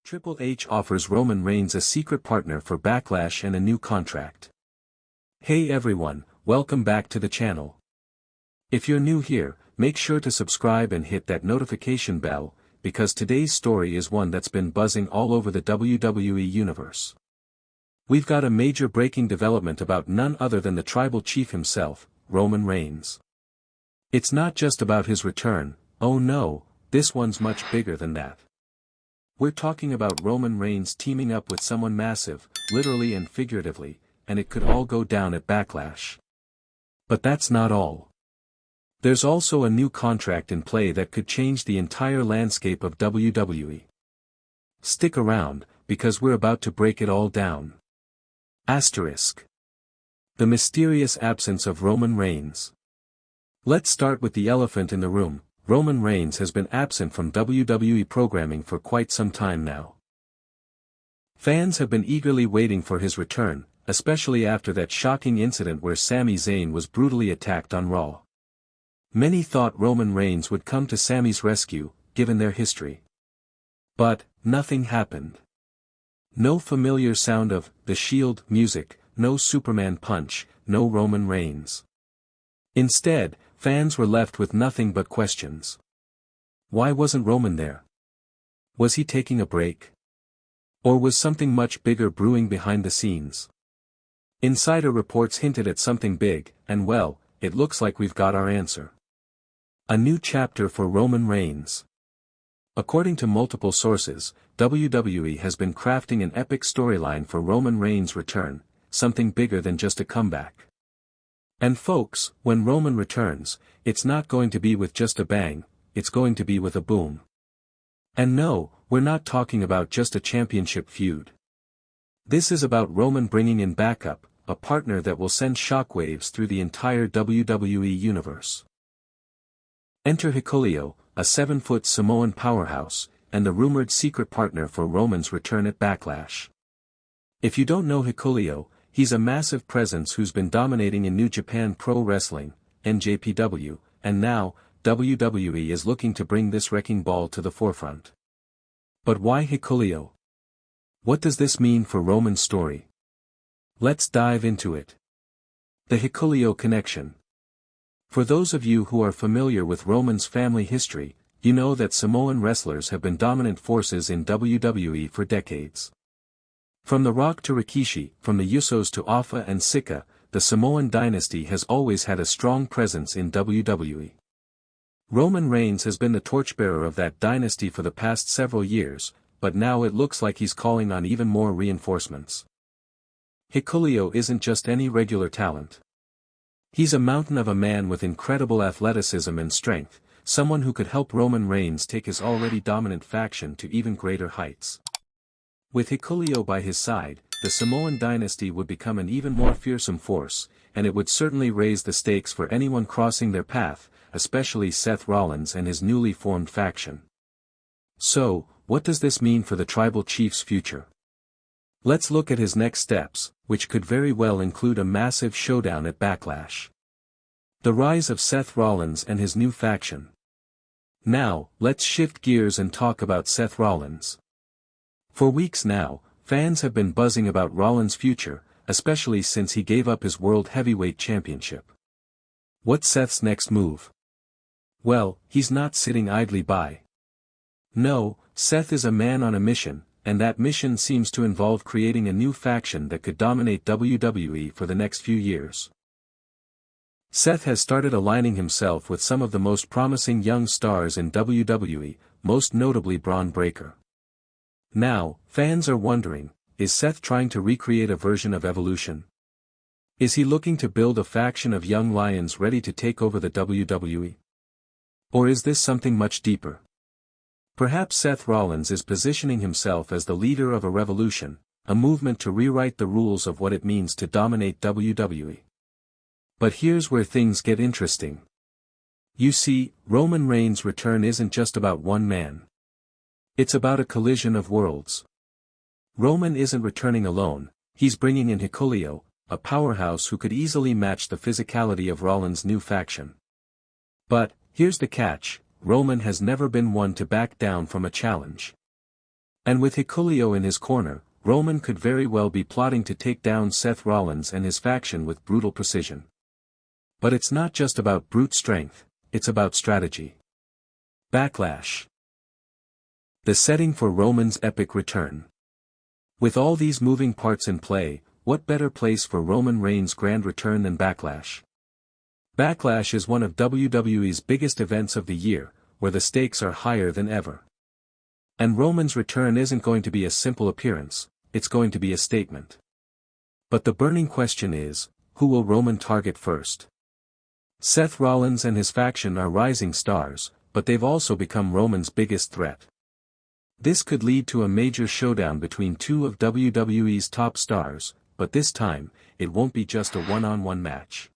Triple H offers Roman Reigns a secret partner for Backlash and a new contract. Hey everyone, welcome back to the channel. If you're new here, make sure to subscribe and hit that notification bell, because today's story is one that's been buzzing all over the WWE universe. We've got a major breaking development about none other than the tribal chief himself, Roman Reigns. It's not just about his return, oh no, this one's much bigger than that. We're talking about Roman Reigns teaming up with someone massive, literally and figuratively, and it could all go down at Backlash. But that's not all. There's also a new contract in play that could change the entire landscape of WWE. Stick around, because we're about to break it all down. Asterisk. The mysterious absence of Roman Reigns. Let's start with the elephant in the room. Roman Reigns has been absent from WWE programming for quite some time now. Fans have been eagerly waiting for his return, especially after that shocking incident where Sami Zayn was brutally attacked on Raw. Many thought Roman Reigns would come to Sami's rescue, given their history. But, nothing happened. No familiar sound of The Shield music, no Superman punch, no Roman Reigns. Instead, fans were left with nothing but questions. Why wasn't Roman there? Was he taking a break? Or was something much bigger brewing behind the scenes? Insider reports hinted at something big, and well, it looks like we've got our answer. A new chapter for Roman Reigns. According to multiple sources, WWE has been crafting an epic storyline for Roman Reigns' return, something bigger than just a comeback. And folks, when Roman returns, it's not going to be with just a bang, it's going to be with a boom. And no, we're not talking about just a championship feud. This is about Roman bringing in backup, a partner that will send shockwaves through the entire WWE universe. Enter Hikuleo, a 7-foot Samoan powerhouse, and the rumored secret partner for Roman's return at Backlash. If you don't know Hikuleo, he's a massive presence who's been dominating in New Japan Pro Wrestling, NJPW, and now, WWE is looking to bring this wrecking ball to the forefront. But why Hikuleo? What does this mean for Roman's story? Let's dive into it. The Hikuleo connection. For those of you who are familiar with Roman's family history, you know that Samoan wrestlers have been dominant forces in WWE for decades. From The Rock to Rikishi, from the Usos to Alpha and Sika, the Samoan dynasty has always had a strong presence in WWE. Roman Reigns has been the torchbearer of that dynasty for the past several years, but now it looks like he's calling on even more reinforcements. Hikuleo isn't just any regular talent. He's a mountain of a man with incredible athleticism and strength, someone who could help Roman Reigns take his already dominant faction to even greater heights. With Hikuleo by his side, the Samoan dynasty would become an even more fearsome force, and it would certainly raise the stakes for anyone crossing their path, especially Seth Rollins and his newly formed faction. So, what does this mean for the tribal chief's future? Let's look at his next steps, which could very well include a massive showdown at Backlash. The rise of Seth Rollins and his new faction. Now, let's shift gears and talk about Seth Rollins. For weeks now, fans have been buzzing about Rollins' future, especially since he gave up his World Heavyweight Championship. What's Seth's next move? Well, he's not sitting idly by. No, Seth is a man on a mission, and that mission seems to involve creating a new faction that could dominate WWE for the next few years. Seth has started aligning himself with some of the most promising young stars in WWE, most notably Braun Breaker. Now, fans are wondering, is Seth trying to recreate a version of Evolution? Is he looking to build a faction of young lions ready to take over the WWE? Or is this something much deeper? Perhaps Seth Rollins is positioning himself as the leader of a revolution, a movement to rewrite the rules of what it means to dominate WWE. But here's where things get interesting. You see, Roman Reigns' return isn't just about one man. It's about a collision of worlds. Roman isn't returning alone, he's bringing in Hikuleo, a powerhouse who could easily match the physicality of Rollins' new faction. But, here's the catch, Roman has never been one to back down from a challenge. And with Hikuleo in his corner, Roman could very well be plotting to take down Seth Rollins and his faction with brutal precision. But it's not just about brute strength, it's about strategy. Backlash. The setting for Roman's epic return. With all these moving parts in play, what better place for Roman Reigns' grand return than Backlash? Backlash is one of WWE's biggest events of the year, where the stakes are higher than ever. And Roman's return isn't going to be a simple appearance, it's going to be a statement. But the burning question is, who will Roman target first? Seth Rollins and his faction are rising stars, but they've also become Roman's biggest threat. This could lead to a major showdown between two of WWE's top stars, but this time, it won't be just a one-on-one match.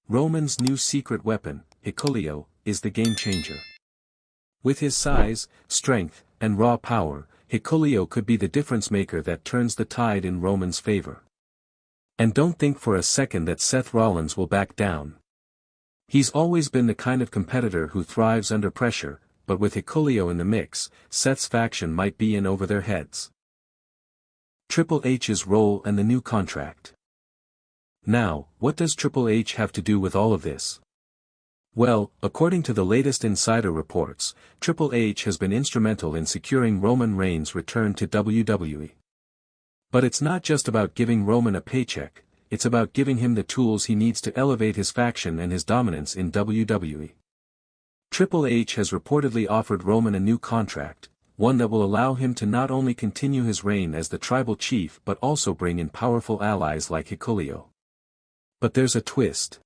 Roman's new secret weapon, Hikuleo, is the game changer. With his size, strength, and raw power, Hikuleo could be the difference maker that turns the tide in Roman's favor. And don't think for a second that Seth Rollins will back down. He's always been the kind of competitor who thrives under pressure, but with Hikuleo in the mix, Seth's faction might be in over their heads. Triple H's role and the new contract. Now, what does Triple H have to do with all of this? Well, according to the latest insider reports, Triple H has been instrumental in securing Roman Reigns' return to WWE. But it's not just about giving Roman a paycheck, it's about giving him the tools he needs to elevate his faction and his dominance in WWE. Triple H has reportedly offered Roman a new contract, one that will allow him to not only continue his reign as the tribal chief but also bring in powerful allies like Hikuleo. But there's a twist.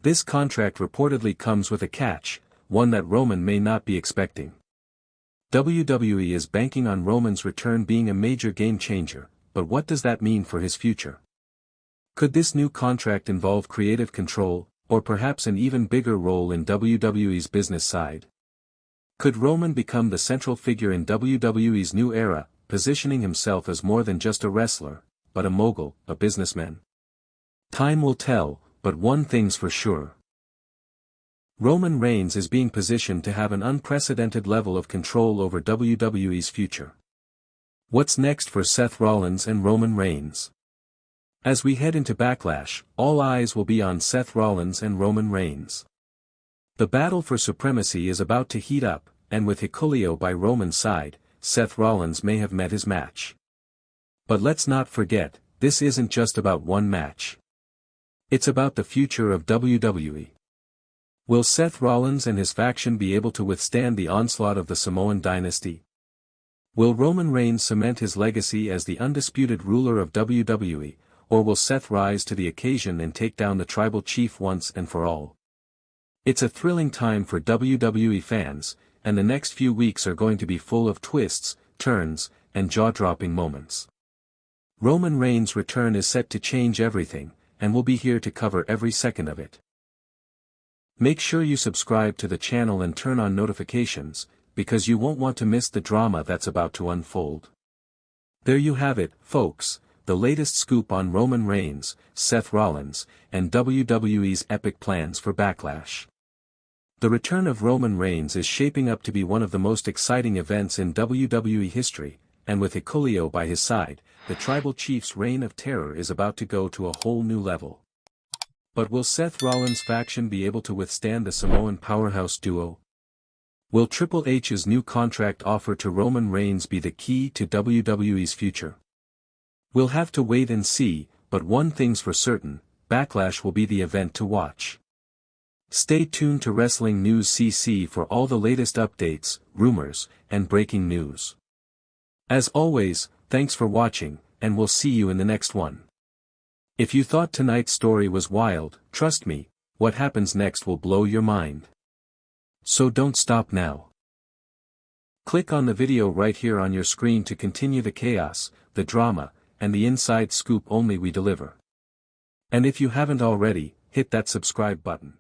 This contract reportedly comes with a catch, one that Roman may not be expecting. WWE is banking on Roman's return being a major game changer, but what does that mean for his future? Could this new contract involve creative control, or perhaps an even bigger role in WWE's business side? Could Roman become the central figure in WWE's new era, positioning himself as more than just a wrestler, but a mogul, a businessman? Time will tell, but one thing's for sure. Roman Reigns is being positioned to have an unprecedented level of control over WWE's future. What's next for Seth Rollins and Roman Reigns? As we head into Backlash, all eyes will be on Seth Rollins and Roman Reigns. The battle for supremacy is about to heat up, and with Hikuleo by Roman's side, Seth Rollins may have met his match. But let's not forget, this isn't just about one match. It's about the future of WWE. Will Seth Rollins and his faction be able to withstand the onslaught of the Samoan dynasty? Will Roman Reigns cement his legacy as the undisputed ruler of WWE, or will Seth rise to the occasion and take down the tribal chief once and for all? It's a thrilling time for WWE fans, and the next few weeks are going to be full of twists, turns, and jaw-dropping moments. Roman Reigns' return is set to change everything, and we'll be here to cover every second of it. Make sure you subscribe to the channel and turn on notifications, because you won't want to miss the drama that's about to unfold. There you have it, folks, the latest scoop on Roman Reigns, Seth Rollins, and WWE's epic plans for Backlash. The return of Roman Reigns is shaping up to be one of the most exciting events in WWE history, and with Hikuleo by his side, the tribal chief's reign of terror is about to go to a whole new level. But will Seth Rollins' faction be able to withstand the Samoan powerhouse duo? Will Triple H's new contract offer to Roman Reigns be the key to WWE's future? We'll have to wait and see, but one thing's for certain, Backlash will be the event to watch. Stay tuned to Wrestling News CC for all the latest updates, rumors, and breaking news. As always, thanks for watching, and we'll see you in the next one. If you thought tonight's story was wild, trust me, what happens next will blow your mind. So don't stop now. Click on the video right here on your screen to continue the chaos, the drama, and the inside scoop only we deliver. And if you haven't already, hit that subscribe button.